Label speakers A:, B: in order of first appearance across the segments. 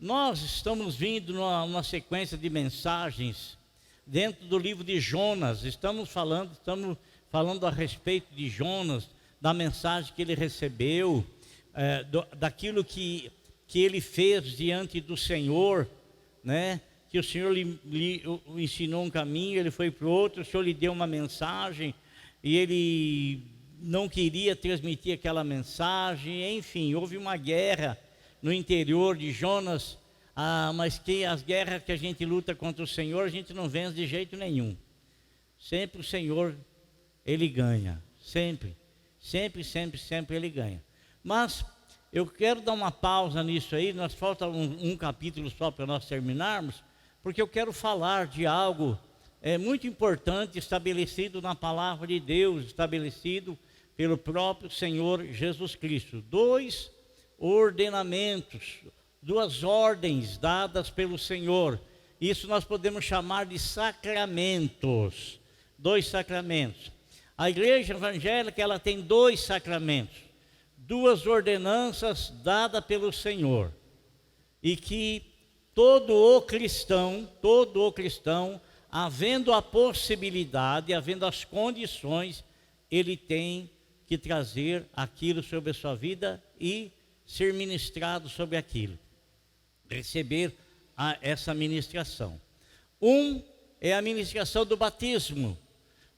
A: Nós estamos vindo numa sequência de mensagens dentro do livro de Jonas. Estamos falando a respeito de Jonas, da mensagem que ele recebeu, daquilo que ele fez diante do Senhor, né? Que o Senhor lhe ensinou um caminho, ele foi para o outro, o Senhor lhe deu uma mensagem e ele não queria transmitir aquela mensagem. Enfim, houve uma guerra no interior de Jonas, mas que as guerras que a gente luta contra o Senhor, a gente não vence de jeito nenhum. Sempre o Senhor, Ele ganha, sempre Ele ganha. Mas eu quero dar uma pausa nisso aí, nós falta um capítulo só para nós terminarmos, porque eu quero falar de algo muito importante, estabelecido na palavra de Deus, estabelecido pelo próprio Senhor Jesus Cristo. 2 ordenamentos, 2 ordens dadas pelo Senhor. Isso nós podemos chamar de sacramentos. 2 sacramentos. A igreja evangélica, ela tem 2 sacramentos, 2 ordenanças dadas pelo Senhor, e que todo o cristão, havendo a possibilidade, havendo as condições, ele tem que trazer aquilo sobre a sua vida e ser ministrado sobre aquilo, receber essa ministração. É a ministração do batismo.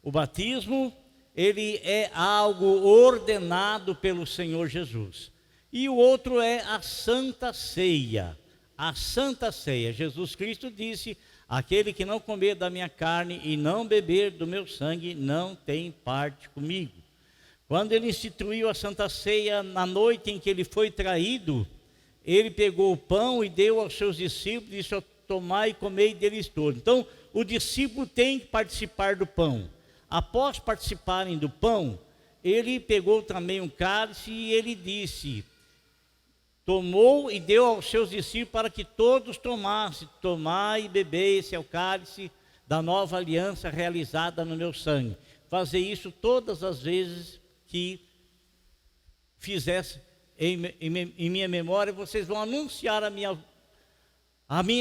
A: O batismo, ele é algo ordenado pelo Senhor Jesus. E o outro é a Santa Ceia. A Santa Ceia. Jesus Cristo disse: aquele que não comer da minha carne e não beber do meu sangue não tem parte comigo. Quando ele instituiu a Santa Ceia, na noite em que ele foi traído, ele pegou o pão e deu aos seus discípulos e disse: tomai e comei deles todos. Então, o discípulo tem que participar do pão. Após participarem do pão, ele pegou também um cálice e ele disse, tomou e deu aos seus discípulos para que todos tomassem. Tomai e bebei, esse é o cálice da nova aliança realizada no meu sangue. Fazer isso todas as vezes que fizesse em minha memória, vocês vão anunciar a minha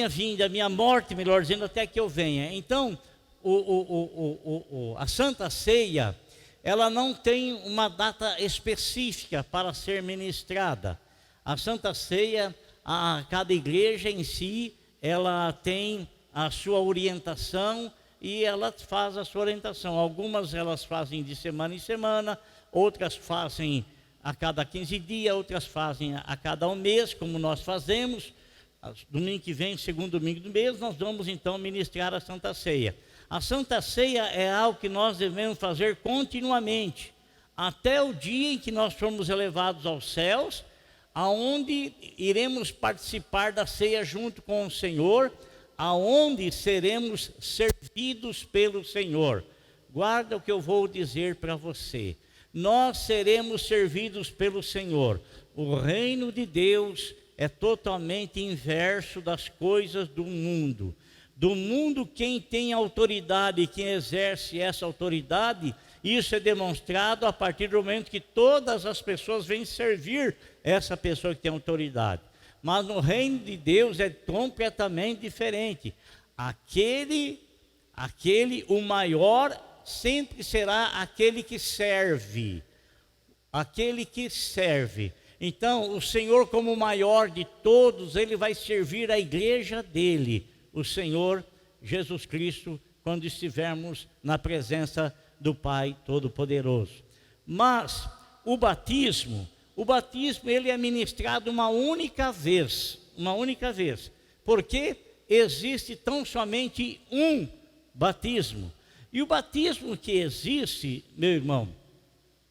A: vinda, a minha morte, melhor dizendo, até que eu venha. Então, a Santa Ceia, ela não tem uma data específica para ser ministrada. A Santa Ceia, cada igreja em si, ela tem a sua orientação e ela faz a sua orientação. Algumas elas fazem de semana em semana, outras fazem a cada 15 dias, outras fazem a cada um mês, como nós fazemos. Domingo que vem, segundo domingo do mês, nós vamos então ministrar a Santa Ceia. A Santa Ceia é algo que nós devemos fazer continuamente, até o dia em que nós formos elevados aos céus, aonde iremos participar da ceia junto com o Senhor, aonde seremos servidos pelo Senhor. Guarda o que eu vou dizer para você. Nós seremos servidos pelo Senhor. O reino de Deus é totalmente inverso das coisas do mundo. Do mundo, quem tem autoridade e quem exerce essa autoridade, isso é demonstrado a partir do momento que todas as pessoas vêm servir essa pessoa que tem autoridade. Mas no reino de Deus é completamente diferente. O maior sempre será aquele que serve. Aquele que serve. Então, o Senhor, como o maior de todos, ele vai servir a igreja dele, o Senhor Jesus Cristo, quando estivermos na presença do Pai Todo-Poderoso. Mas o batismo ele é ministrado uma única vez, porque existe tão somente um batismo. E o batismo que existe, meu irmão,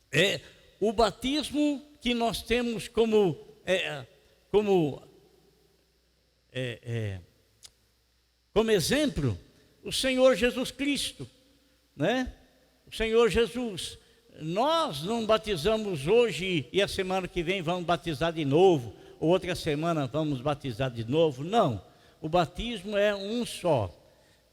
A: é o batismo que nós temos como exemplo o Senhor Jesus Cristo, né? O Senhor Jesus. Nós não batizamos hoje e a semana que vem vamos batizar de novo, ou outra semana vamos batizar de novo. Não, o batismo é um só.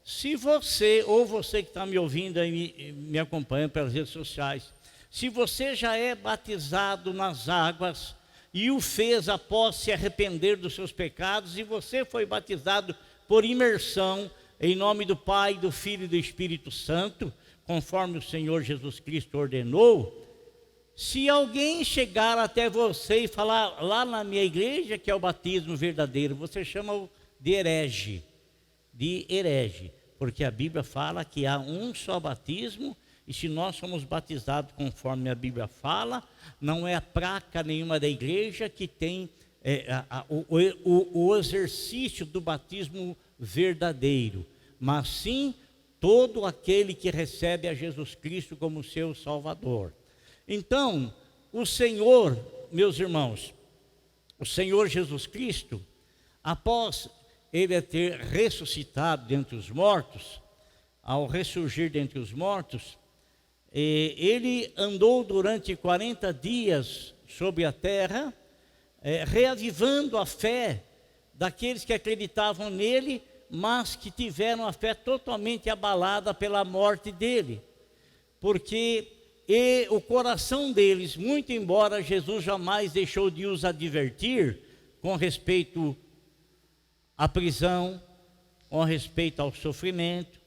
A: Se você, ou você que está me ouvindo e me acompanhando pelas redes sociais, se você já é batizado nas águas, e o fez após se arrepender dos seus pecados, e você foi batizado por imersão em nome do Pai, do Filho e do Espírito Santo, conforme o Senhor Jesus Cristo ordenou. Se alguém chegar até você e falar, lá na minha igreja que é o batismo verdadeiro, você chama-o de herege, porque a Bíblia fala que há um só batismo, e se nós somos batizados conforme a Bíblia fala, não é a praca nenhuma da igreja que tem o exercício do batismo verdadeiro, mas sim todo aquele que recebe a Jesus Cristo como seu Salvador. Então, o Senhor, meus irmãos, o Senhor Jesus Cristo, após ele ter ressuscitado dentre os mortos, ao ressurgir dentre os mortos, ele andou durante 40 dias sobre a terra, reavivando a fé daqueles que acreditavam nele, mas que tiveram a fé totalmente abalada pela morte dele, porque o coração deles, muito embora Jesus jamais deixou de os advertir com respeito à prisão, com respeito ao sofrimento,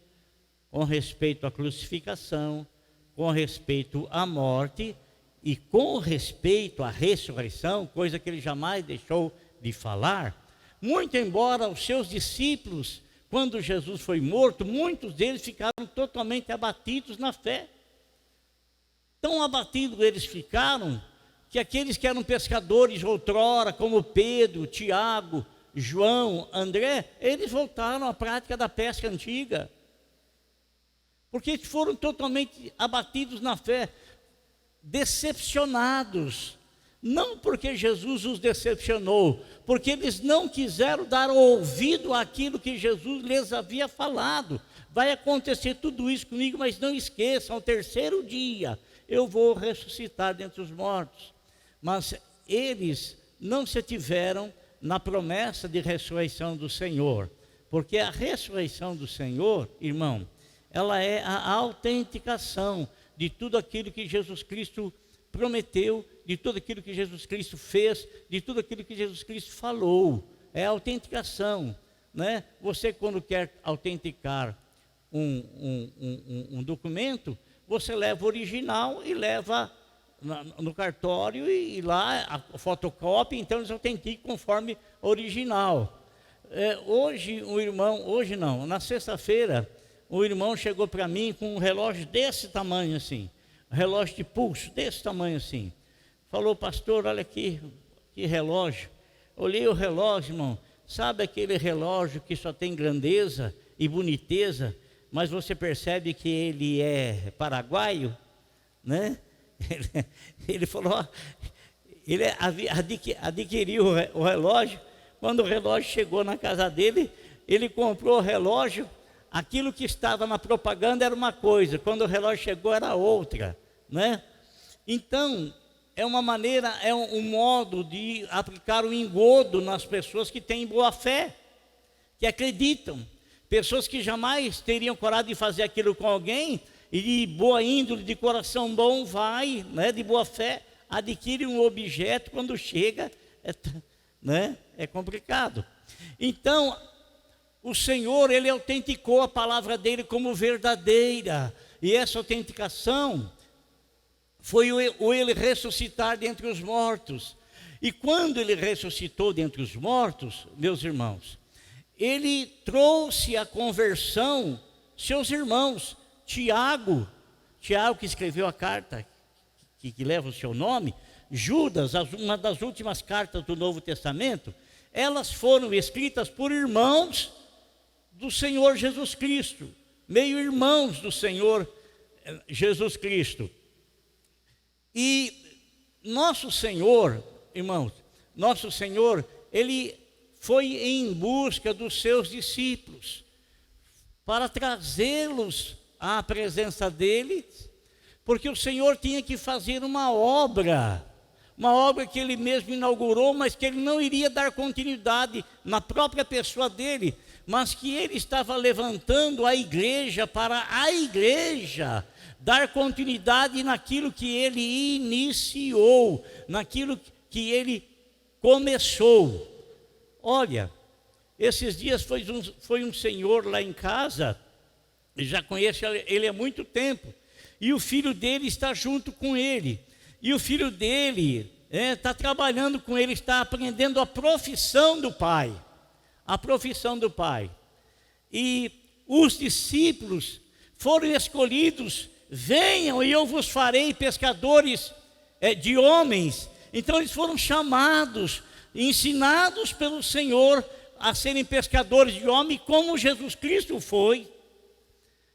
A: com respeito à crucificação, com respeito à morte e com respeito à ressurreição, coisa que ele jamais deixou de falar. Muito embora os seus discípulos, quando Jesus foi morto, muitos deles ficaram totalmente abatidos na fé. Tão abatidos eles ficaram, que aqueles que eram pescadores outrora, como Pedro, Tiago, João, André, eles voltaram à prática da pesca antiga, porque foram totalmente abatidos na fé, decepcionados, não porque Jesus os decepcionou, porque eles não quiseram dar ouvido àquilo que Jesus lhes havia falado. Vai acontecer tudo isso comigo, mas não esqueçam, ao terceiro dia eu vou ressuscitar dentre os mortos. Mas eles não se tiveram na promessa de ressurreição do Senhor, porque a ressurreição do Senhor, irmão, ela é a autenticação de tudo aquilo que Jesus Cristo prometeu, de tudo aquilo que Jesus Cristo fez, de tudo aquilo que Jesus Cristo falou. É a autenticação, né? Você, quando quer autenticar um documento, você leva o original e leva no cartório, e lá a fotocópia, então eles autenticam conforme original. Na sexta-feira, o irmão chegou para mim com um relógio desse tamanho assim, um relógio de pulso desse tamanho assim. Falou, pastor, olha aqui, que relógio. Olhei o relógio, irmão, sabe aquele relógio que só tem grandeza e boniteza, mas você percebe que ele é paraguaio, né? Ele falou, ele adquiriu o relógio. Quando o relógio chegou na casa dele, ele comprou o relógio. Aquilo que estava na propaganda era uma coisa, quando o relógio chegou era outra, né? Então, é uma maneira, é um modo de aplicar o engodo nas pessoas que têm boa fé, que acreditam. Pessoas que jamais teriam coragem de fazer aquilo com alguém, e de boa índole, de coração bom, vai, né, de boa fé, adquire um objeto, quando chega, né, é complicado. Então, o Senhor, ele autenticou a palavra dele como verdadeira, e essa autenticação foi o ele ressuscitar dentre os mortos. E quando ele ressuscitou dentre os mortos, meus irmãos, ele trouxe a conversão, seus irmãos, Tiago que escreveu a carta que leva o seu nome, Judas, uma das últimas cartas do Novo Testamento, elas foram escritas por irmãos do Senhor Jesus Cristo, meio irmãos do Senhor Jesus Cristo. E nosso Senhor, irmãos, nosso Senhor, ele foi em busca dos seus discípulos, para trazê-los à presença dele, porque o Senhor tinha que fazer uma obra que ele mesmo inaugurou, mas que ele não iria dar continuidade na própria pessoa dele, mas que ele estava levantando a igreja para a igreja dar continuidade naquilo que ele iniciou, naquilo que ele começou. Olha, esses dias foi um senhor lá em casa, eu já conheço ele há muito tempo, e o filho dele está junto com ele, e o filho dele está trabalhando com ele, está aprendendo a profissão do pai, e os discípulos foram escolhidos: venham e eu vos farei pescadores de homens. Então eles foram chamados, ensinados pelo Senhor a serem pescadores de homens, como Jesus Cristo foi.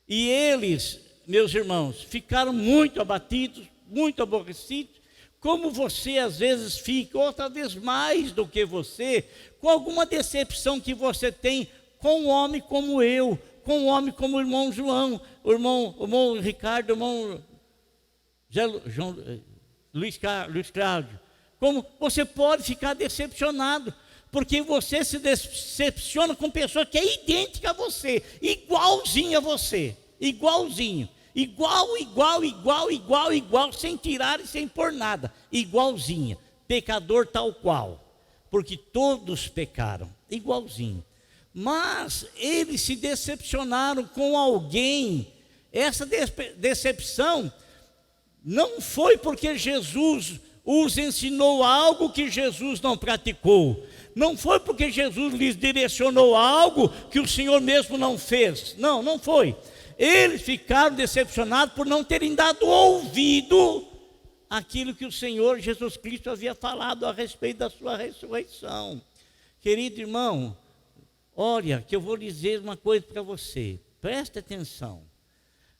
A: E eles, meus irmãos, ficaram muito abatidos, muito aborrecidos, como você às vezes fica, ou talvez mais do que você, com alguma decepção que você tem com um homem como eu, com um homem como o irmão João, o irmão Ricardo, o irmão Luiz Cláudio. Como você pode ficar decepcionado, porque você se decepciona com pessoa que é idêntica a você, igualzinha a você, igualzinho, igual, sem tirar e sem pôr nada, igualzinha, pecador tal qual, porque todos pecaram, igualzinho. Mas eles se decepcionaram com alguém. Essa decepção não foi porque Jesus os ensinou algo que Jesus não praticou, não foi porque Jesus lhes direcionou algo que o Senhor mesmo não fez, não foi. Eles ficaram decepcionados por não terem dado ouvido àquilo que o Senhor Jesus Cristo havia falado a respeito da sua ressurreição. Querido irmão, olha, que eu vou dizer uma coisa para você, preste atenção,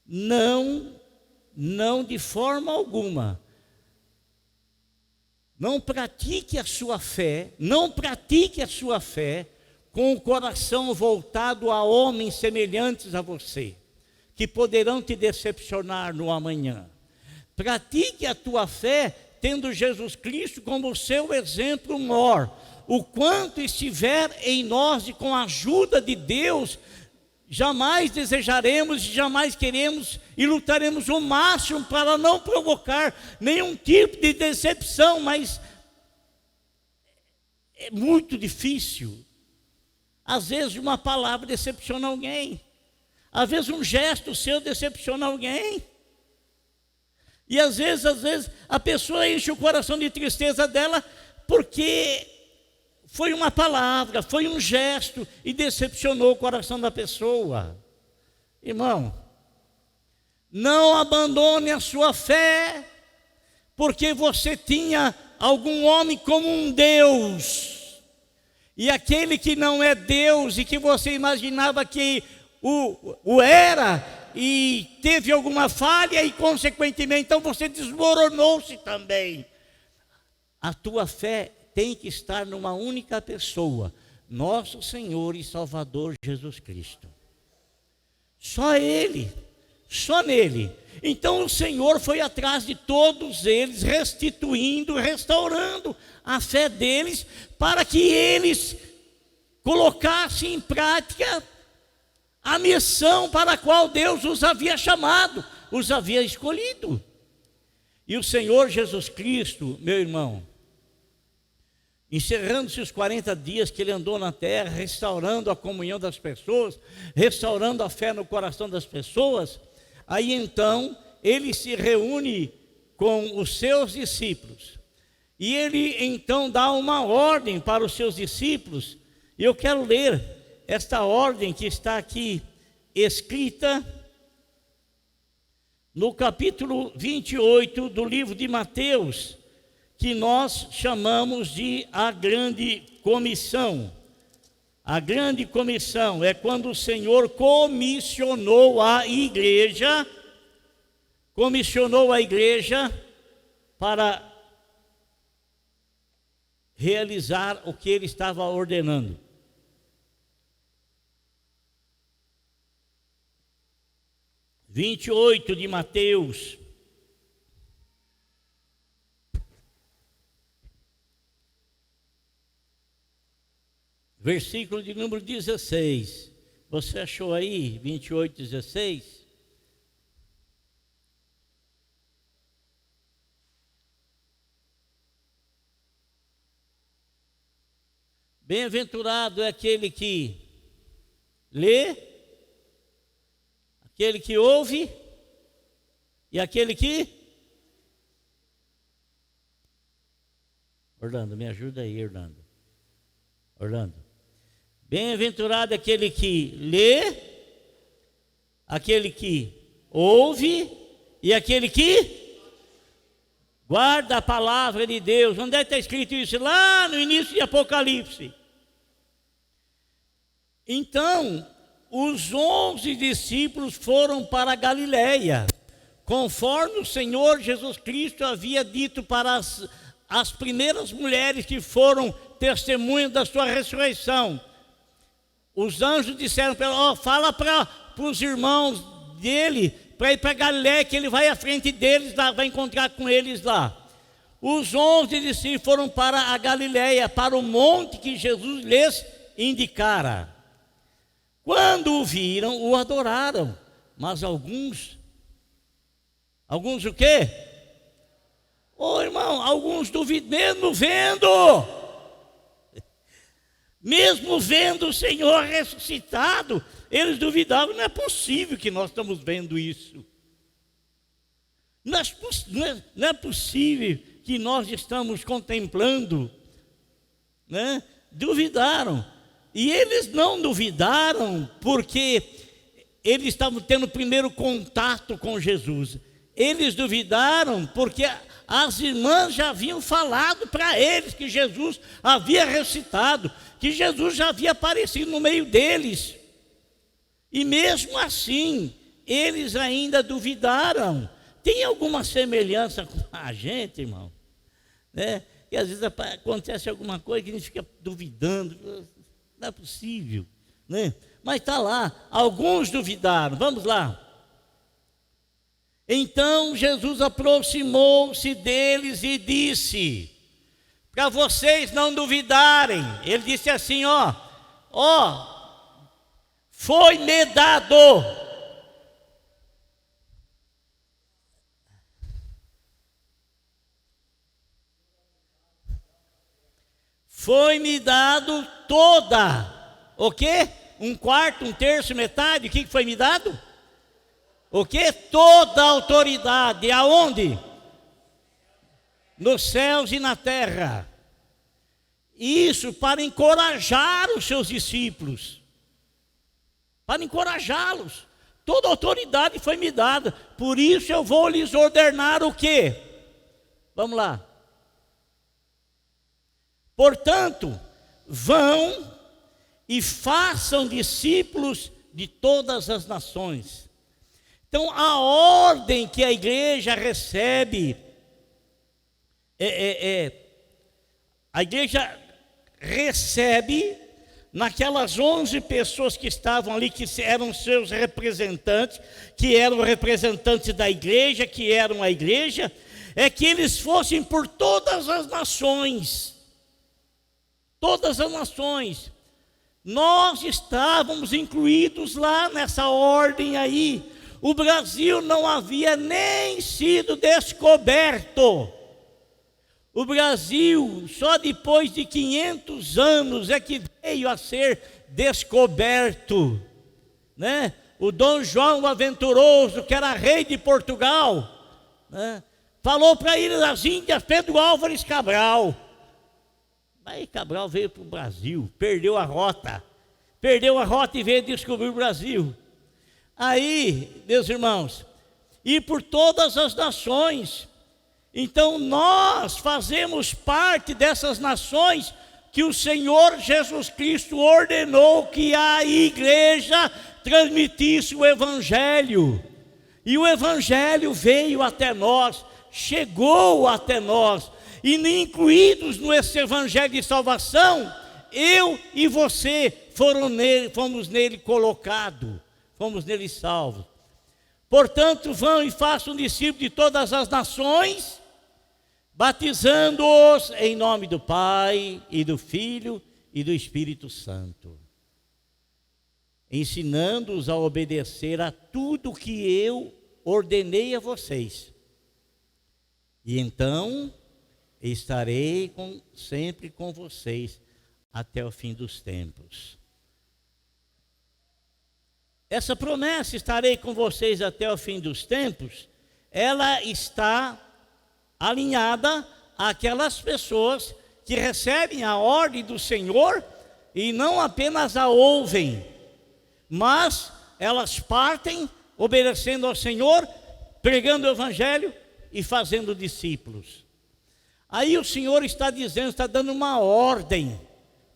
A: não de forma alguma, não pratique a sua fé com o coração voltado a homens semelhantes a você, que poderão te decepcionar no amanhã. Pratique a tua fé tendo Jesus Cristo como seu exemplo maior. O quanto estiver em nós e com a ajuda de Deus, jamais desejaremos, jamais queremos e lutaremos o máximo para não provocar nenhum tipo de decepção, mas é muito difícil. Às vezes uma palavra decepciona alguém, às vezes um gesto seu decepciona alguém, e às vezes a pessoa enche o coração de tristeza dela porque foi uma palavra, foi um gesto e decepcionou o coração da pessoa. Irmão, não abandone a sua fé porque você tinha algum homem como um Deus, e aquele que não é Deus e que você imaginava que o era, e teve alguma falha e consequentemente então você desmoronou-se também. A tua fé tem que estar numa única pessoa, nosso Senhor e Salvador Jesus Cristo. Só Ele, só nele. Então o Senhor foi atrás de todos eles, restituindo, restaurando a fé deles, para que eles colocassem em prática a missão para a qual Deus os havia chamado, os havia escolhido. E o Senhor Jesus Cristo, meu irmão, encerrando-se os 40 dias que ele andou na terra, restaurando a comunhão das pessoas, restaurando a fé no coração das pessoas, aí então ele se reúne com os seus discípulos, e ele então dá uma ordem para os seus discípulos, e eu quero ler esta ordem que está aqui escrita no capítulo 28 do livro de Mateus, que nós chamamos de a grande comissão. A grande comissão é quando o Senhor comissionou a igreja para realizar o que ele estava ordenando. (28) de Mateus, versículo de número 16. Você achou aí? 28, 16? Bem-aventurado é aquele que lê, aquele que ouve e aquele que... Orlando, me ajuda aí, Orlando. Orlando. Bem-aventurado é aquele que lê, aquele que ouve e aquele que guarda a palavra de Deus. Onde é que está escrito isso? Lá no início de Apocalipse. Então, os 11 discípulos foram para a Galileia, conforme o Senhor Jesus Cristo havia dito para as primeiras mulheres que foram testemunhas da sua ressurreição. Os anjos disseram para ela: fala para os irmãos dele para ir para Galileia, que ele vai à frente deles lá, vai encontrar com eles lá. Os 11 discípulos foram para a Galileia, para o monte que Jesus lhes indicara. Quando o viram, o adoraram, mas alguns o quê? Ô irmão, alguns duvidam, mesmo vendo o Senhor ressuscitado, eles duvidavam. Não é possível que nós estamos vendo isso. Não é possível que nós estamos contemplando, né? Duvidaram. E eles não duvidaram porque eles estavam tendo o primeiro contato com Jesus. Eles duvidaram porque as irmãs já haviam falado para eles que Jesus havia ressuscitado, que Jesus já havia aparecido no meio deles. E mesmo assim, eles ainda duvidaram. Tem alguma semelhança com a gente, irmão? Né? E às vezes acontece alguma coisa que a gente fica duvidando. Não é possível, né? Mas está lá, alguns duvidaram. Vamos lá. Então Jesus aproximou-se deles e disse, para vocês não duvidarem, ele disse assim: ó, foi-me dado. Foi-me dado toda, o quê? Um quarto, um terço, metade, o que foi me dado? O quê? Toda a autoridade, aonde? Nos céus e na terra. Isso para encorajar os seus discípulos, para encorajá-los. Toda a autoridade foi me dada, por isso eu vou lhes ordenar o quê? Vamos lá. Portanto, vão e façam discípulos de todas as nações. Então, a ordem que a igreja recebe, a igreja recebe naquelas 11 pessoas que estavam ali, que eram seus representantes, que eram representantes da igreja, que eram a igreja, é que eles fossem por todas as nações. Todas as nações. Nós estávamos incluídos lá nessa ordem aí. O Brasil não havia nem sido descoberto. O Brasil, só depois de 500 anos é que veio a ser descoberto, né? O Dom João Aventuroso, que era rei de Portugal, né? Falou para ir às Índias Pedro Álvares Cabral. Aí Cabral veio para o Brasil, perdeu a rota e veio descobrir o Brasil. Aí, meus irmãos, e por todas as nações. Então nós fazemos parte dessas nações que o Senhor Jesus Cristo ordenou que a igreja transmitisse o Evangelho. E o Evangelho veio até nós, chegou até nós. E incluídos nesse evangelho de salvação, eu e você fomos nele colocados, fomos nele salvos. Portanto, vão e façam discípulos de todas as nações, batizando-os em nome do Pai, e do Filho, e do Espírito Santo, ensinando-os a obedecer a tudo que eu ordenei a vocês. E então estarei sempre com vocês até o fim dos tempos. Essa promessa, estarei com vocês até o fim dos tempos, ela está alinhada àquelas pessoas que recebem a ordem do Senhor e não apenas a ouvem, mas elas partem obedecendo ao Senhor, pregando o Evangelho e fazendo discípulos. Aí o Senhor está dizendo, está dando uma ordem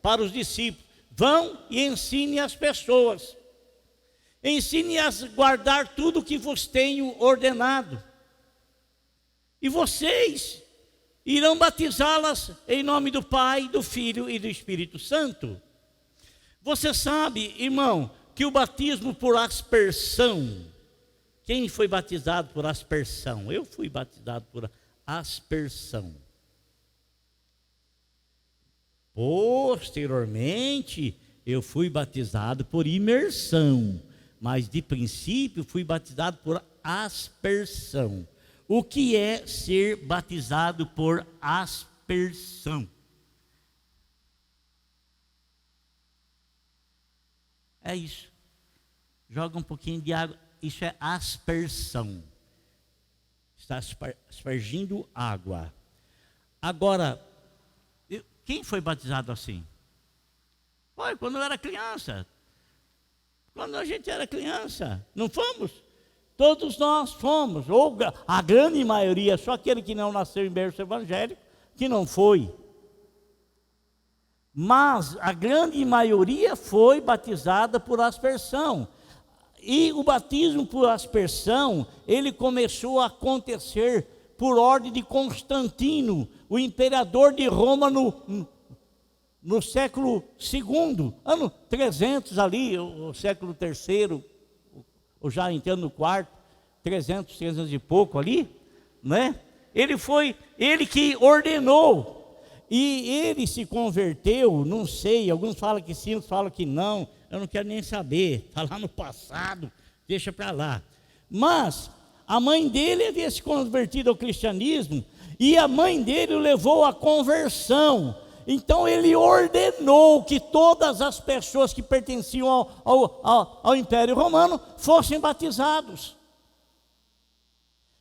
A: para os discípulos: vão e ensinem as pessoas, ensinem a guardar tudo o que vos tenho ordenado, e vocês irão batizá-las em nome do Pai, do Filho e do Espírito Santo. Você sabe, irmão, que o batismo por aspersão, quem foi batizado por aspersão? Eu fui batizado por aspersão. Posteriormente, eu fui batizado por imersão, mas de princípio fui batizado por aspersão. O que é ser batizado por aspersão? É isso. Joga um pouquinho de água. Isso é aspersão. Está aspergindo água. Agora, quem foi batizado assim? Foi quando eu era criança. Quando a gente era criança. Não fomos? Todos nós fomos. Ou a grande maioria, só aquele que não nasceu em berço evangélico, que não foi. Mas a grande maioria foi batizada por aspersão. E o batismo por aspersão, ele começou a acontecer por ordem de Constantino, o imperador de Roma no século II, ano 300 ali, o século III, ou já entrando no quarto, 300 e pouco ali, né? Ele que ordenou. E ele se converteu, não sei, alguns falam que sim, outros falam que não, eu não quero nem saber, está lá no passado, deixa para lá. Mas a mãe dele havia se convertido ao cristianismo, e a mãe dele o levou à conversão. Então ele ordenou que todas as pessoas que pertenciam ao Império Romano fossem batizados.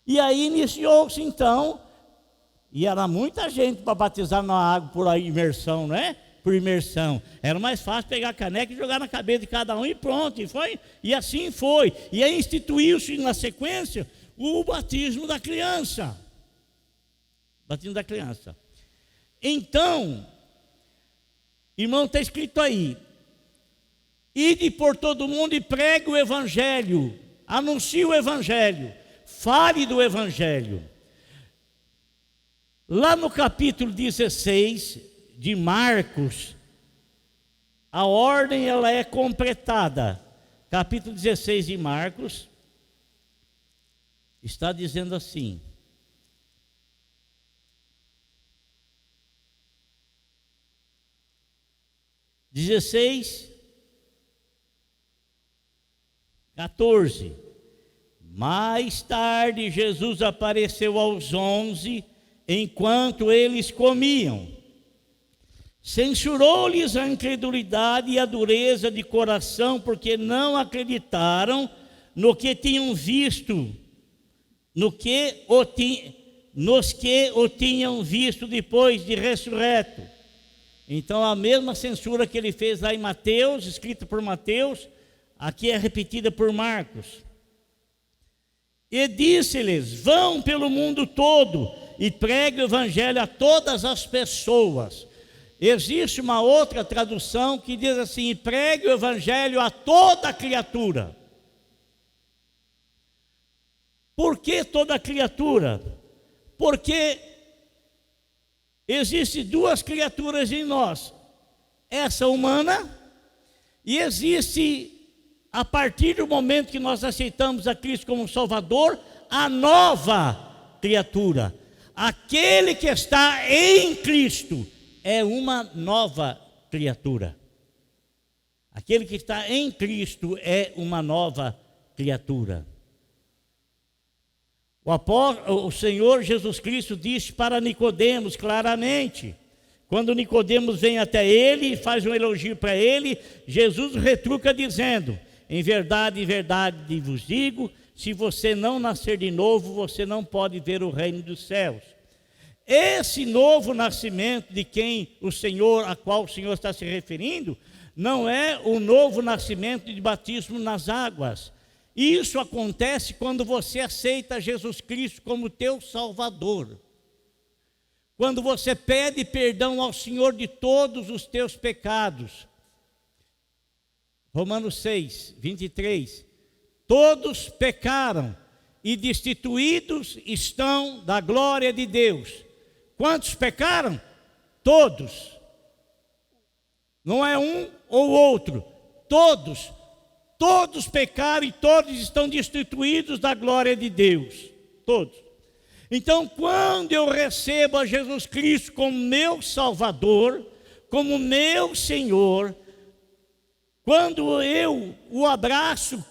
A: E aí iniciou-se então. E era muita gente para batizar na água por imersão, não é? Por imersão. Era mais fácil pegar a caneca e jogar na cabeça de cada um e pronto. E assim foi. E aí instituiu-se na sequência o batismo da criança. Batismo da criança. Então, irmão, está escrito aí: ide por todo mundo e pregue o Evangelho. Anuncie o Evangelho. Fale do Evangelho. Lá no capítulo 16 de Marcos, a ordem ela é completada. Capítulo 16 de Marcos está dizendo assim: (16:14). Mais tarde Jesus apareceu aos 11 enquanto eles comiam. Censurou-lhes a incredulidade e a dureza de coração, porque não acreditaram no que tinham visto, nos que o tinham visto depois de ressurreto. Então a mesma censura que ele fez lá em Mateus, escrita por Mateus, aqui é repetida por Marcos. E disse-lhes: vão pelo mundo todo e pregue o Evangelho a todas as pessoas. Existe uma outra tradução que diz assim: e pregue o Evangelho a toda criatura. Por que toda criatura? Porque existem duas criaturas em nós: essa humana, e existe, a partir do momento que nós aceitamos a Cristo como Salvador, a nova criatura. Aquele que está em Cristo é uma nova criatura. Aquele que está em Cristo é uma nova criatura. O Senhor Jesus Cristo disse para Nicodemos claramente, Quando Nicodemos vem até ele e faz um elogio para ele, Jesus retruca dizendo: em verdade vos digo, se você não nascer de novo, você não pode ver o reino dos céus. Esse novo nascimento de quem a qual o Senhor está se referindo, não é o novo nascimento de batismo nas águas. Isso acontece quando você aceita Jesus Cristo como teu Salvador. Quando você pede perdão ao Senhor de todos os teus pecados. Romanos 6, 23. Todos pecaram e destituídos estão da glória de Deus. Quantos pecaram? Todos. Não é um ou outro. Todos. Todos pecaram e todos estão destituídos da glória de Deus. Todos. Então, quando eu recebo a Jesus Cristo como meu Salvador, como meu Senhor, quando eu o abraço,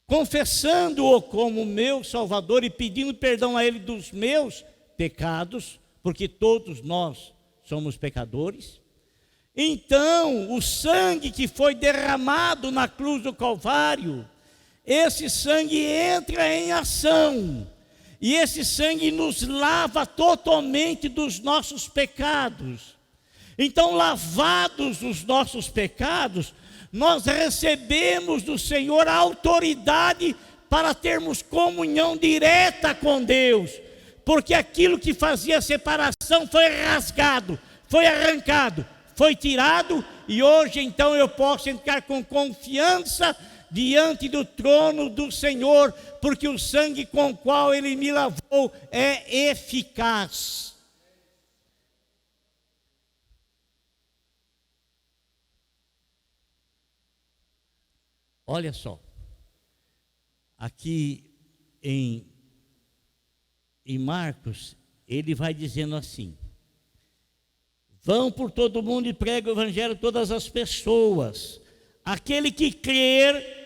A: confessando-o como meu Salvador e pedindo perdão a Ele dos meus pecados, porque todos nós somos pecadores, então o sangue que foi derramado na cruz do Calvário, esse sangue entra em ação, e esse sangue nos lava totalmente dos nossos pecados. Então, lavados os nossos pecados, nós recebemos do Senhor a autoridade para termos comunhão direta com Deus, porque aquilo que fazia separação foi rasgado, foi arrancado, foi tirado, e hoje então eu posso entrar com confiança diante do trono do Senhor, porque o sangue com o qual Ele me lavou é eficaz. Olha só, aqui em Marcos, ele vai dizendo assim: vão por todo mundo e pregam o evangelho a todas as pessoas. Aquele que crer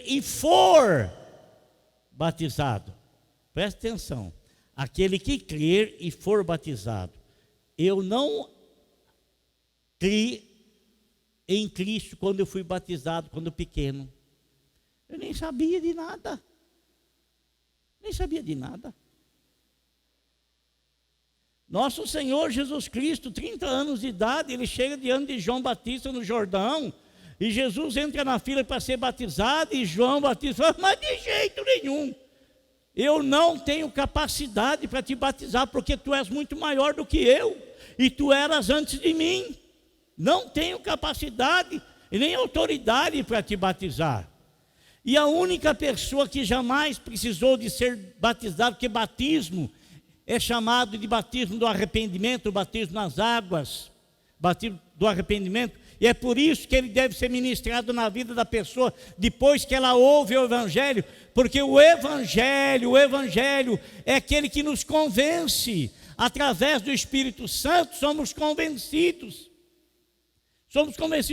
A: e for batizado, presta atenção, aquele que crer e for batizado. Eu não criei em Cristo quando eu fui batizado, quando pequeno. Eu nem sabia de nada. Nosso Senhor Jesus Cristo, 30 anos de idade, ele chega diante de João Batista no Jordão, e Jesus entra na fila para ser batizado, e João Batista fala: mas de jeito nenhum, eu não tenho capacidade para te batizar, porque tu és muito maior do que eu, e tu eras antes de mim. Não tenho capacidade e nem autoridade para te batizar. E a única pessoa que jamais precisou de ser batizado, porque batismo é chamado de batismo do arrependimento, batismo nas águas, batismo do arrependimento, e é por isso que ele deve ser ministrado na vida da pessoa, depois que ela ouve o Evangelho, porque o Evangelho é aquele que nos convence, através do Espírito Santo somos convencidos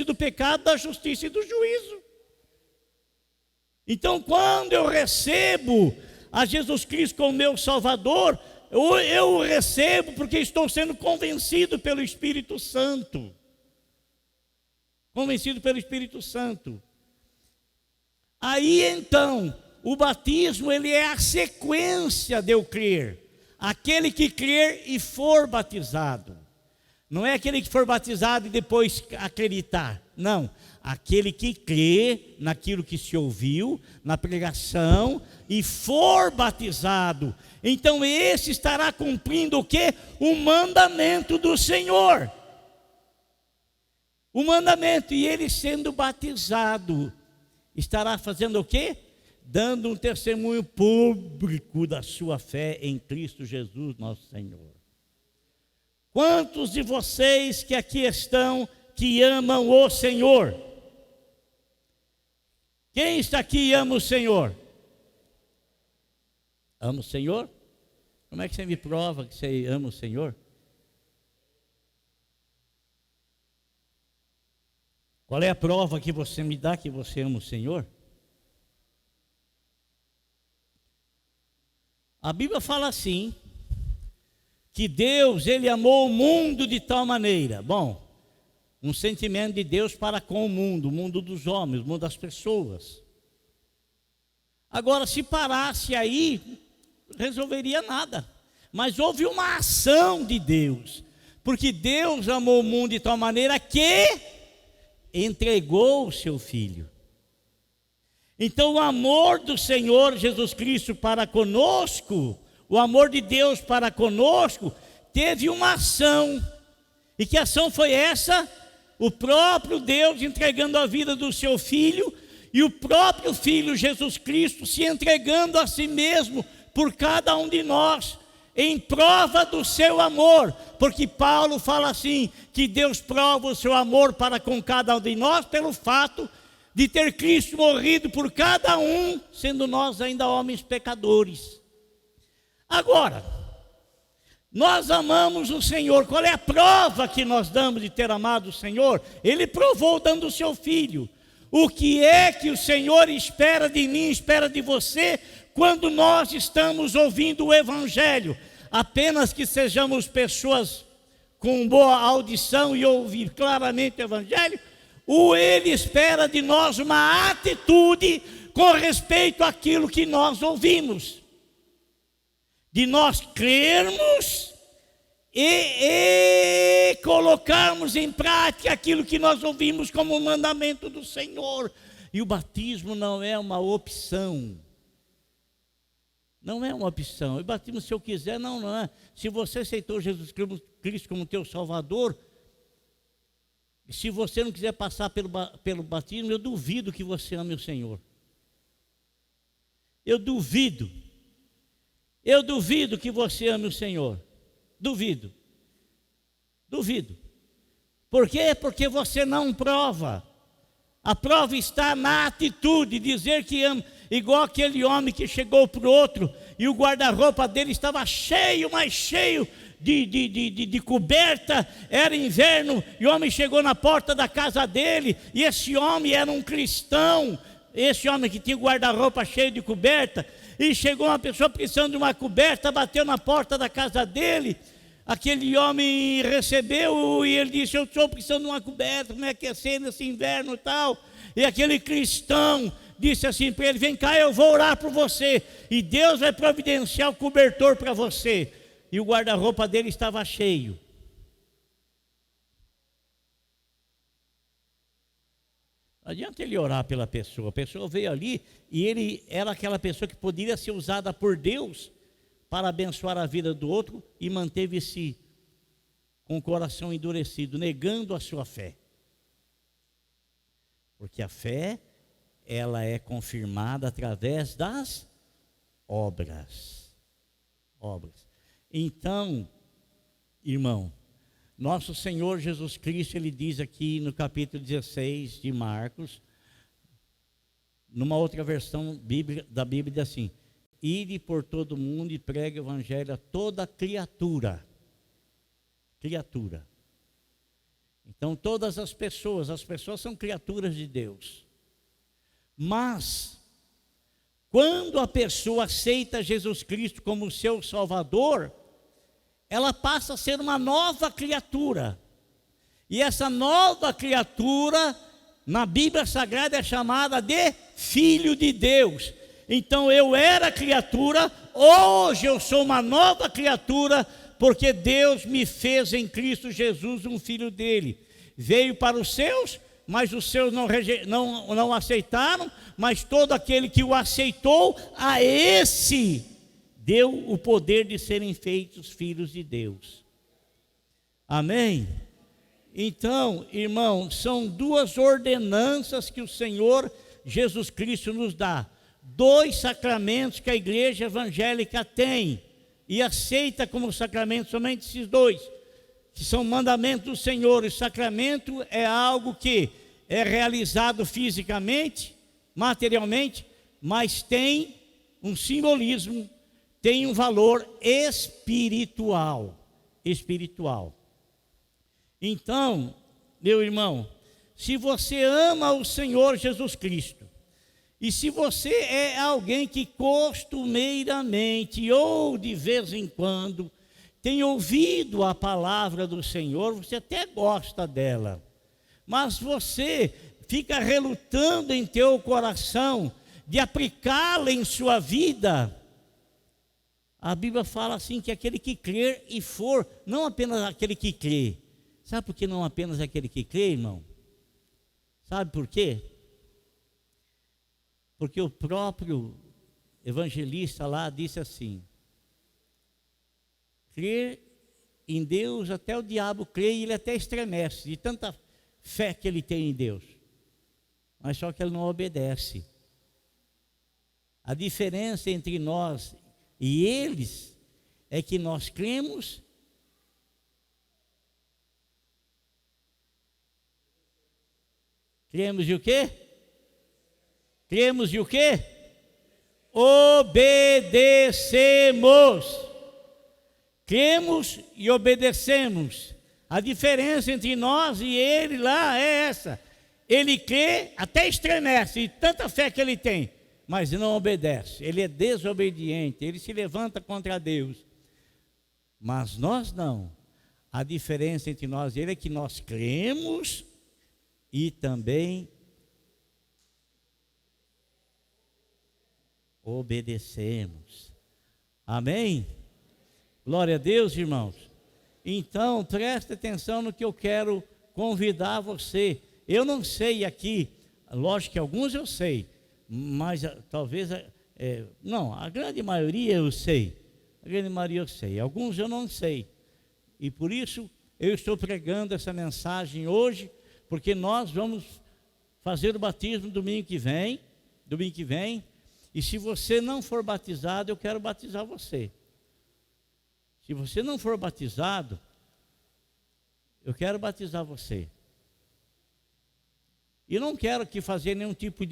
A: do pecado, da justiça e do juízo. Então, quando eu recebo a Jesus Cristo como meu Salvador, eu o recebo porque estou sendo convencido pelo Espírito Santo. Aí então, o batismo, ele é a sequência de eu crer. Aquele que crer e for batizado. Não é aquele que for batizado e depois acreditar. Não. Aquele que crê naquilo que se ouviu, na pregação, e for batizado. Então esse estará cumprindo o quê? O mandamento do Senhor. O mandamento. E ele sendo batizado, estará fazendo o quê? Dando um testemunho público da sua fé em Cristo Jesus, nosso Senhor. Quantos de vocês que aqui estão, que amam o Senhor? Quem está aqui e ama o Senhor? Ama o Senhor? Como é que você me prova que você ama o Senhor? Qual é a prova que você me dá que você ama o Senhor? A Bíblia fala assim: que Deus, Ele amou o mundo de tal maneira. Bom, um sentimento de Deus para com o mundo dos homens, o mundo das pessoas. Agora, se parasse aí, resolveria nada. Mas houve uma ação de Deus, porque Deus amou o mundo de tal maneira que entregou o seu Filho. Então o amor do Senhor Jesus Cristo para conosco, o amor de Deus para conosco, teve uma ação. E que ação foi essa? O próprio Deus entregando a vida do seu Filho, e o próprio Filho Jesus Cristo se entregando a si mesmo por cada um de nós, em prova do seu amor, porque Paulo fala assim, que Deus prova o seu amor para com cada um de nós, pelo fato de ter Cristo morrido por cada um, sendo nós ainda homens pecadores. Agora, nós amamos o Senhor. Qual é a prova que nós damos de ter amado o Senhor? Ele provou dando o seu Filho. O que é que o Senhor espera de mim, espera de você, quando nós estamos ouvindo o Evangelho? Apenas que sejamos pessoas com boa audição e ouvir claramente o Evangelho? Ou Ele espera de nós uma atitude com respeito àquilo que nós ouvimos? De nós crermos e colocarmos em prática aquilo que nós ouvimos como mandamento do Senhor. E o batismo não é uma opção. Não é uma opção. O batismo, se eu quiser, não é. Se você aceitou Jesus Cristo como teu Salvador, se você não quiser passar pelo batismo, eu duvido que você ame o Senhor. Eu duvido que você ame o Senhor. Duvido. Por quê? Porque você não prova. A prova está na atitude, dizer que ama, igual aquele homem que chegou para o outro e o guarda-roupa dele estava cheio, mas cheio de coberta, era inverno, e o homem chegou na porta da casa dele, e esse homem era um cristão, esse homem que tinha o guarda-roupa cheio de coberta, e chegou uma pessoa precisando de uma coberta, bateu na porta da casa dele, aquele homem recebeu e ele disse, eu estou precisando de uma coberta, como é que é ser nesse inverno e tal, e aquele cristão disse assim para ele, vem cá, eu vou orar por você, e Deus vai providenciar o cobertor para você. E o guarda-roupa dele estava cheio. Não adianta ele orar pela pessoa. A pessoa veio ali e ele era aquela pessoa que poderia ser usada por Deus para abençoar a vida do outro e manteve-se com o coração endurecido, negando a sua fé. Porque a fé, ela é confirmada através das obras. Então, irmão, nosso Senhor Jesus Cristo, Ele diz aqui no capítulo 16 de Marcos, numa outra versão da Bíblia, diz assim, ide por todo mundo e pregue o Evangelho a toda criatura. Então, todas as pessoas são criaturas de Deus. Mas, quando a pessoa aceita Jesus Cristo como seu Salvador, ela passa a ser uma nova criatura. E essa nova criatura, na Bíblia Sagrada, é chamada de Filho de Deus. Então eu era criatura, hoje eu sou uma nova criatura, porque Deus me fez em Cristo Jesus um filho dele. Veio para os seus, mas os seus não aceitaram, mas todo aquele que o aceitou, a esse deu o poder de serem feitos filhos de Deus. Amém? Então, irmão, são duas ordenanças que o Senhor Jesus Cristo nos dá. 2 sacramentos que a igreja evangélica tem e aceita como sacramento somente esses 2, que são mandamentos do Senhor. O sacramento é algo que é realizado fisicamente, materialmente, mas tem um simbolismo, tem um valor espiritual. Então, meu irmão, se você ama o Senhor Jesus Cristo, e se você é alguém que costumeiramente ou de vez em quando tem ouvido a palavra do Senhor, você até gosta dela, mas você fica relutando em teu coração de aplicá-la em sua vida. A Bíblia fala assim que aquele que crer e for, não apenas aquele que crê. Sabe por que não apenas aquele que crê, irmão? Sabe por quê? Porque o próprio evangelista lá disse assim: crer em Deus, até o diabo crê e ele até estremece, de tanta fé que ele tem em Deus. Mas só que ele não obedece. A diferença entre nós e eles é que nós cremos e o quê? Cremos e o quê? Obedecemos. Cremos e obedecemos. A diferença entre nós e ele lá é essa: ele crê, até estremece, de tanta fé que ele tem, mas não obedece, ele é desobediente, ele se levanta contra Deus. Mas nós não. A diferença entre nós e ele é que nós cremos e também obedecemos. Amém? Glória a Deus, irmãos. Então, preste atenção no que eu quero convidar você. Eu não sei aqui, lógico que alguns eu sei, mas talvez, não, a grande maioria eu sei. A grande maioria eu sei, alguns eu não sei. E por isso eu estou pregando essa mensagem hoje, porque nós vamos fazer o batismo domingo que vem. E se você não for batizado, eu quero batizar você. Se você não for batizado, eu quero batizar você. E não quero que fazer nenhum tipo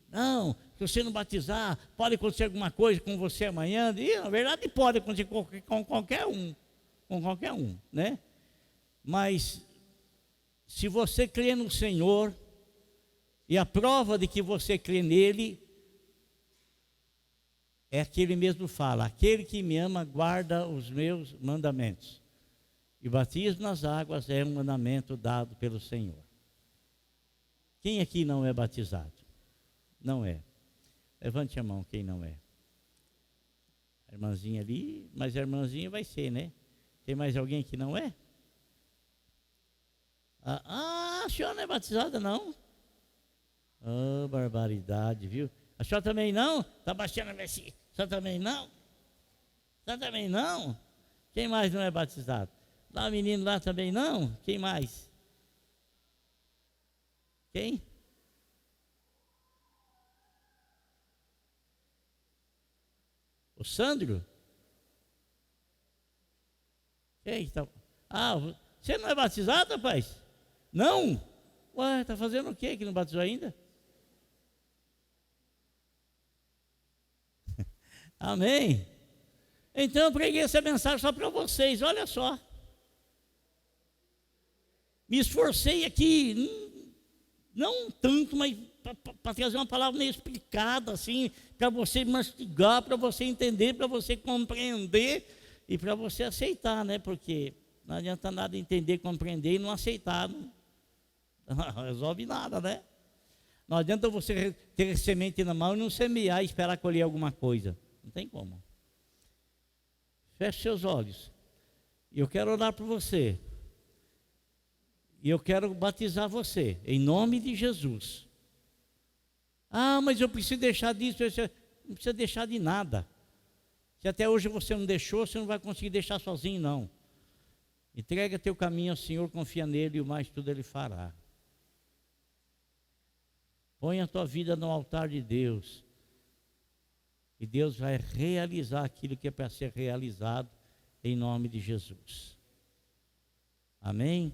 A: não, se você não batizar, pode acontecer alguma coisa com você amanhã. E na verdade pode acontecer com qualquer um, né? Mas se você crê no Senhor, e a prova de que você crê nele é que ele mesmo fala: aquele que me ama guarda os meus mandamentos. E batismo nas águas é um mandamento dado pelo Senhor. Quem aqui não é batizado? Não é. Levante a mão quem não é. A irmãzinha ali, mas a irmãzinha vai ser, né? Tem mais alguém que não é? A senhora não é batizada, não? Ah, barbaridade, viu? A senhora também não? Está baixando a Messi. A senhora também não? A senhora também não? Quem mais não é batizado? Lá o menino lá também não? Quem mais? Quem? O Sandro? Quem tá? Você não é batizado, rapaz? Não? Ué, está fazendo o quê que não batizou ainda? Amém? Então eu preguei essa mensagem só para vocês, olha só. Me esforcei aqui, não tanto, mas para trazer uma palavra meio explicada, assim, para você mastigar, para você entender, para você compreender e para você aceitar, né? Porque não adianta nada entender, compreender e não aceitar, não resolve nada, né? Não adianta você ter semente na mão e não semear e esperar colher alguma coisa. Não tem como. Feche seus olhos. Eu quero orar por você. E eu quero batizar você, em nome de Jesus. Mas eu preciso deixar disso. Não precisa deixar de nada. Se até hoje você não deixou, você não vai conseguir deixar sozinho, não. Entrega teu caminho ao Senhor, confia nele e o mais tudo ele fará. Põe a tua vida no altar de Deus. E Deus vai realizar aquilo que é para ser realizado em nome de Jesus. Amém?